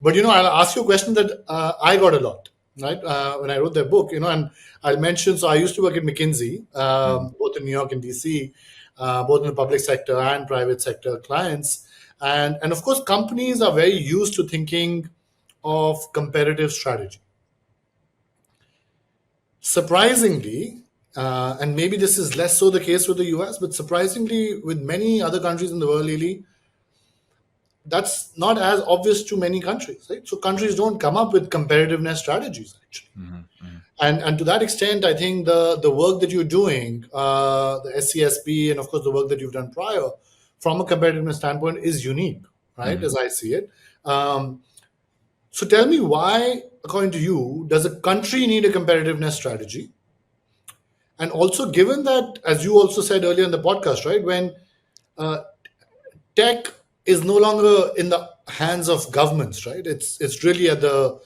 But I'll ask you a question that I got a lot, right? When I wrote that book, and I'll mention. So I used to work at McKinsey, Mhm. both in New York and DC, both in the public sector and private sector clients, and of course, companies are very used to thinking of competitive strategy. Surprisingly, and maybe this is less so the case with the US, but surprisingly, with many other countries in the world, Lily, that's not as obvious to many countries, right? So countries don't come up with competitiveness strategies actually. Mhm. Mhm. And to that extent, I think the work that you're doing, the SCSP, and of course the work that you've done prior, from a competitiveness standpoint, is unique, right? Mhm. As I see it. Um, so tell me why, according to you, does a country need a competitiveness strategy? And also, given that, as you also said earlier in the podcast, right, when uh, tech is no longer in the hands of governments, right? It's really at the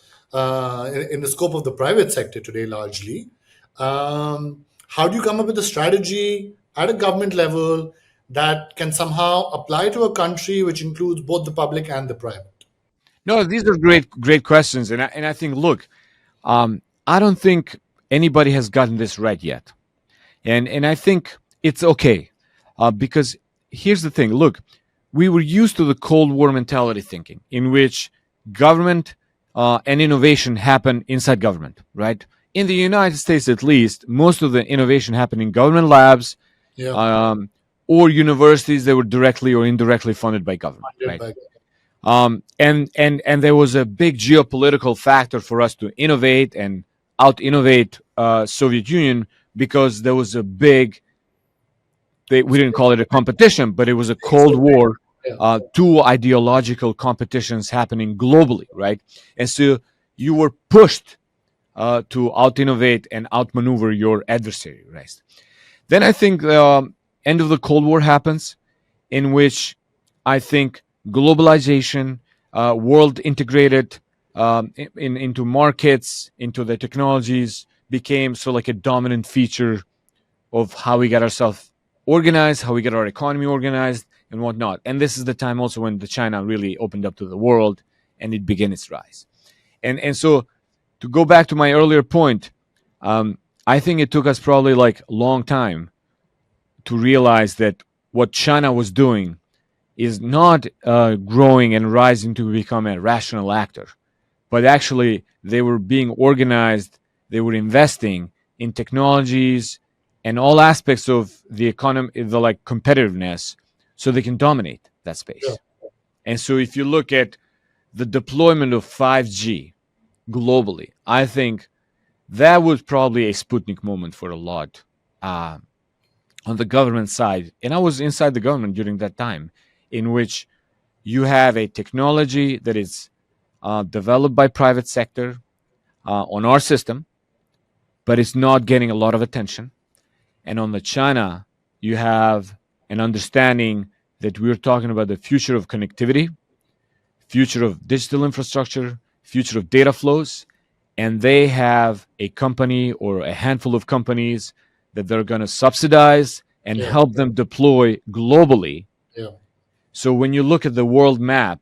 in the scope of the private sector today, largely. How do you come up with a strategy at a government level that can somehow apply to a country which includes both the public and the private? No, these are great questions, and I think, look, I don't think anybody has gotten this right yet, and I think it's okay, because here's the thing. Look, we were used to the Cold War mentality thinking, in which government and innovation happen inside government, right? In the United States, at least, most of the innovation happened in government labs, Yeah, um, or universities that were directly or indirectly funded by government, funded right? by And there was a big geopolitical factor for us to innovate and out innovate Soviet Union, because there was a big, we didn't call it a competition, but it was a Cold War, yeah, two ideological competitions happening globally, right? And so you were pushed to out innovate and outmaneuver your adversary, right? Then I think the end of the Cold War happens, in which I think globalization, world integrated into markets, into the technologies, became so like a dominant feature of how we get ourselves organized, how we get our economy organized, and whatnot. And this is the time also when the China really opened up to the world and it began its rise. And so to go back to my earlier point, I think it took us probably like a long time to realize that what China was doing is not growing and rising to become a rational actor, but actually they were being organized, they were investing in technologies and all aspects of the economy, the like competitiveness, so they can dominate that yeah, space. And so if you look at the deployment of 5G globally, I think that was probably a Sputnik moment for a lot uh, on the government side. And I was inside the government during that time, in which you have a technology that is developed by private sector on our system, but it's not getting a lot of attention. And on the China, you have an understanding that we're talking about the future of connectivity, future of digital infrastructure, future of data flows, and they have a company or a handful of companies that they're going to subsidize and yeah, help them deploy globally. yeah, So when you look at the world map,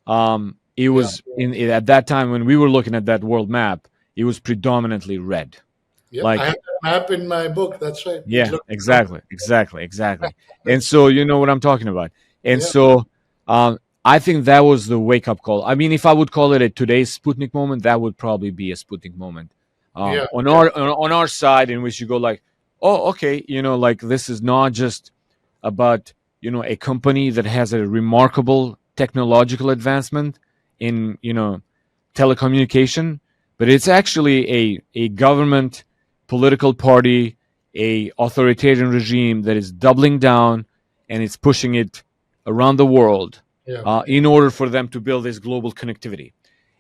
it yeah. was at that time when we were looking at that world map, it was predominantly red. Yep, I have Like, that map in my book. That's right. It yeah, looks exactly. And that's so you know what I'm talking about. And yeah, so I think that was the wake up call. I mean, if I would call it a today's Sputnik moment, that would probably be a Sputnik moment yeah, on yeah, our side, in which you go like, oh, okay, like this is not just about a company that has a remarkable technological advancement in telecommunication, but it's actually a government, political party, a authoritarian regime that is doubling down and it's pushing it around the world yeah, in order for them to build this global connectivity.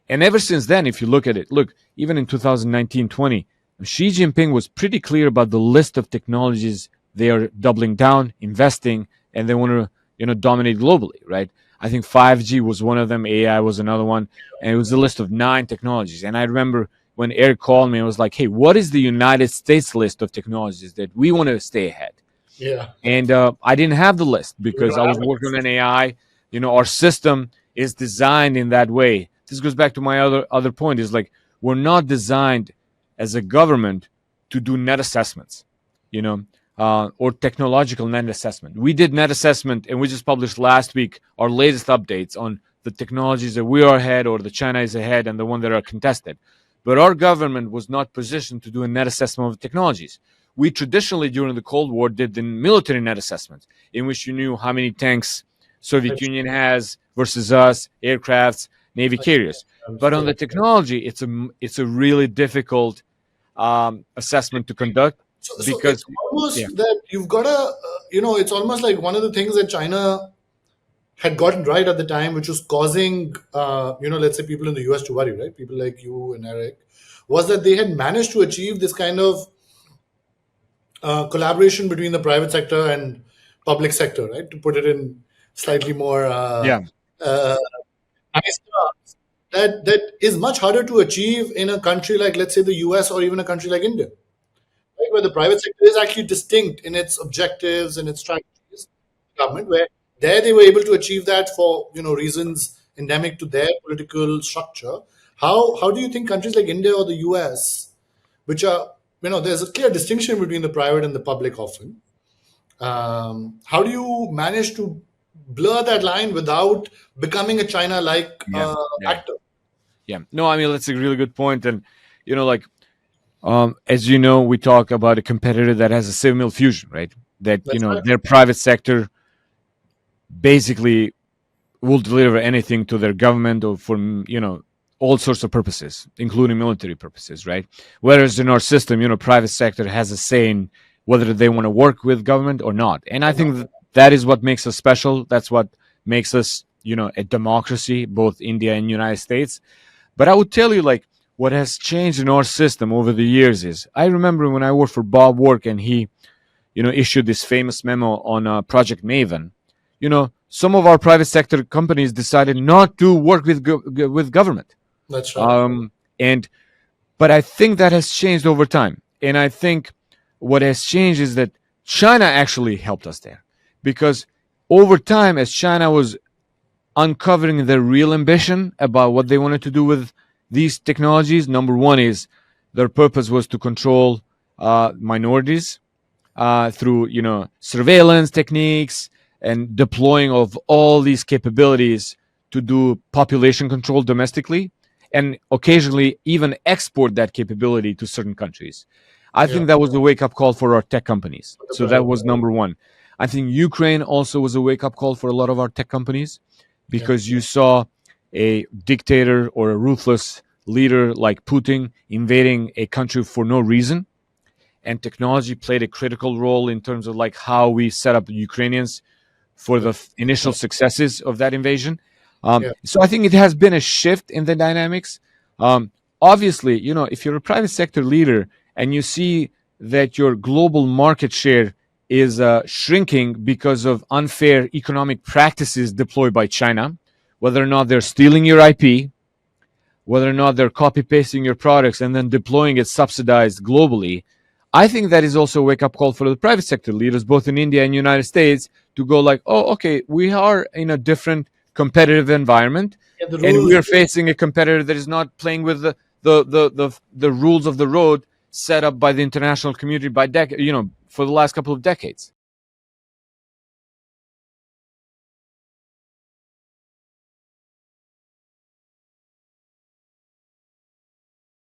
And ever since then, if you look at it, look, even in 2019-20, Xi Jinping was pretty clear about the list of technologies they are doubling down, investing, and they want to, dominate globally, right? I think 5G was one of them, AI was another one, and it was a list of 9 technologies. And I remember when Eric called me, I was like, "Hey, what is the United States list of technologies that we want to stay ahead?" yeah. And I didn't have the list We because don't I have was it. working on AI. Our system is designed in that way this goes back to my other point, is like we're not designed as a government to do net assessments, you know, or technological net assessment. We did net assessment, and we just published last week our latest updates on the technologies that we are ahead or the China is ahead and the one that are contested. But our government was not positioned to do a net assessment of technologies. We traditionally, during the Cold War, did the military net assessment, in which you knew how many tanks Soviet Union has versus us, aircrafts, Navy carriers. But on the technology, it's a really difficult assessment to conduct So because it's yeah, almost that you've got to, it's almost like one of the things that China had gotten right at the time, which was causing, let's say people in the US to worry, right? People like you and Eric, was that they had managed to achieve this kind of collaboration between the private sector and public sector, right? To put it in slightly more yeah, uh, nice terms, that is much harder to achieve in a country like, let's say, the US or even a country like India, right? Where the private sector is actually distinct in its objectives and its strategies. Government, where there they were able to achieve that for reasons endemic to their political structure. How do you think countries like India or the US, which are there's a clear distinction between the private and the public often. How do you manage to blur that line without becoming a China-like yeah, yeah, actor? yeah. No, I mean that's a really good point, and like as you know, we talk about a competitor that has a civil fusion, right? That That's right. their private sector basically will deliver anything to their government or for all sorts of purposes, including military purposes, right? Whereas in our system, private sector has a say in whether they want to work with government or not. And I think that is what makes us special. That's what makes us, a democracy, both India and United States. But I would tell you, like, what has changed in our system over the years is I remember when I worked for Bob Work and he, issued this famous memo on Project Maven. Some of our private sector companies decided not to work with government. That's right. And but I think that has changed over time. And I think what has changed is that China actually helped us there. Because over time, as China was uncovering their real ambition about what they wanted to do with these technologies, number one is their purpose was to control minorities through surveillance techniques and deploying of all these capabilities to do population control domestically and occasionally even export that capability to certain countries. I Yeah. think that was a wake up call for our tech companies. The So that private. was number one. I think Ukraine also was a wake up call for a lot of our tech companies Yeah. because you saw a dictator or a ruthless leader like Putin invading a country for no reason. And technology played a critical role in terms of like how we set up the Ukrainians for the initial successes of that invasion. Yeah. So I think it has been a shift in the dynamics. Obviously, if you're a private sector leader and you see that your global market share is shrinking because of unfair economic practices deployed by China, whether or not they're stealing your IP, whether or not they're copy pasting your products and then deploying it subsidized globally, I think that is also a wake up call for the private sector leaders, both in India and United States, to go like, oh, okay, we are in a different competitive environment, Yeah, the and we rules. are facing a competitor that is not playing with the rules of the road set up by the international community by for the last couple of decades.